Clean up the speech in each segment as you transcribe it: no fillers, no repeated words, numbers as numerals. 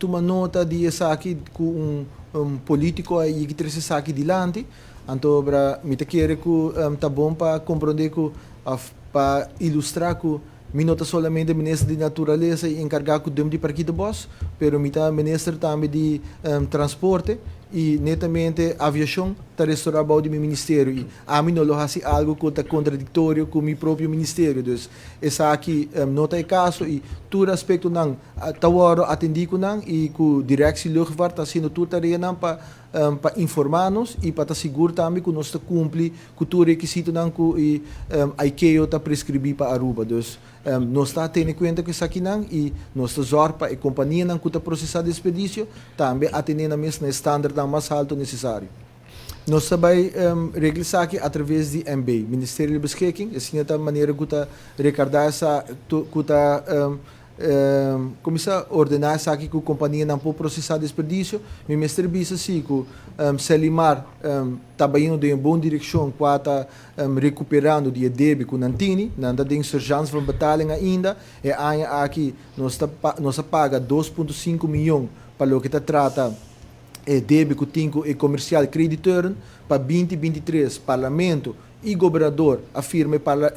toma nota de essa aqui com político aí que traz essa aqui dilante. Então, me te quer que tá bom para compreender que para ilustrar que me nota solamente ministro de natureza e encarregado de parque de boss, pero me tá ministro também de transporte e netamente aviação está restaurado do meu ministério e a mim não lo hace algo que está contraditório com o meu próprio ministério. Então, essa aqui não é caso e todo aspecto não está atendido não e que a direção luchtvaart está sendo tudo tarefa não para informar-nos e para segurar também que nós cumpre com todo requisito não que a ICAO está prescrever para Aruba. Então, nós está tendo em conta que isso aqui não e nós está zorpa a companhia não que está processando a expedição também atendendo a mesmo estándar mais alto necessário. Nós também regulamos aqui através de MB, Ministério de Beschikking, assim é a maneira que está recordar essa que está começar a ordenar essa aqui que a companhia não pode processar desperdício, o Ministério diz assim que Selimar está indo em boa direção, que está recuperando de débito com Nantini, não está em surgência de batalha ainda, e aqui nós paga 2,5 milhões para o que está trata débito tinco e comercial creditor para 2023 parlamento e governador afirma para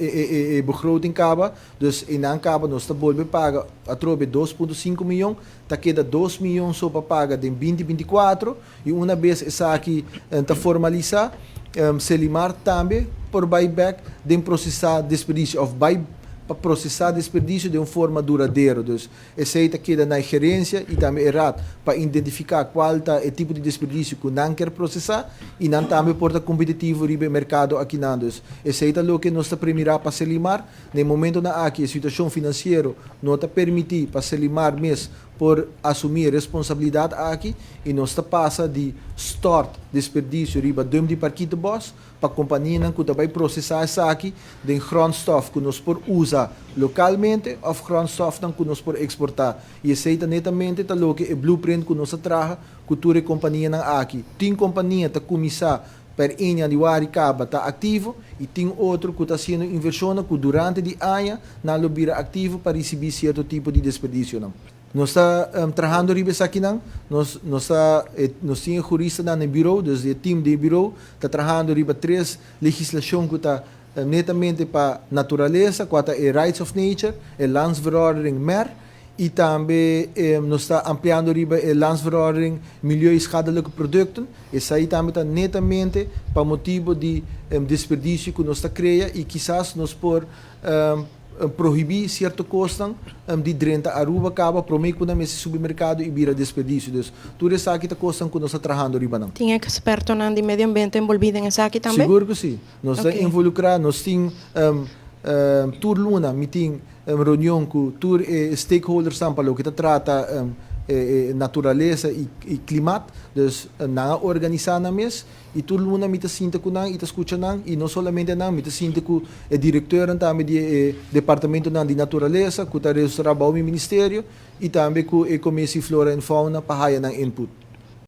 begroting caba dus in caba nós está volve paga a trobe 2,5 milhões tá queda 2 milhões só para paga em 2024 e uma vez essa aqui está formalizar Selimar também por buyback de processar desperdício of buy para processar desperdício de uma forma duradoura. Então, essa é queda na gerência e também errado para identificar qual é o tipo de desperdício que não quer processar e não também porta competitivo no mercado aqui. Essa é o que nós está primeiro para Selimar. No momento na aqui a situação financeira não está permitir para Selimar mesmo por assumir responsabilidade aqui e nós está passa de start desperdício riba de parquito boss para a companhia que vai processar essa aqui de grondstof que nós por usar localmente ou grondstof que nós por exportar e aceita netamente o que é blueprint que nós traga cultura e companhia aqui tem companhia que começar per in januari acaba está ativo e tem outro que está sendo inversão que durante de ano não lobira ativo para receber certo tipo de desperdício não. Nós estamos trabalhando aqui não, nós temos juristas no bureau, desde o time de bureau está trabalhando riba 3 legislação que está netamente para natureza, que é Rights of Nature, a Landsverordening MER, e também nós estamos ampliando riba a Landsverordening Milieu e Schadelijke Producten, e isso aí também está netamente para motivo de desperdício que nós está criando e quizás nós por proibir certo custo de 30 Aruba acaba prometo que nesse supermercado e vira desperdício. Tudo isso aqui está custando que nós estamos trabalhando riba não. Tem experto de meio ambiente envolvido nessa aqui também? Seguro que sim. Nós estamos involucrados, nós temos tour luna, meeting reunião com tour stakeholders para o que trata natureza e clima, dus na organizar na mes e tudo mundo me sinta com nang e escuta nang e não somente nang me sinta com o diretor também de departamento nang de natureza que está restaurando o ministério e também com o comércio flora e fauna para haya nang input.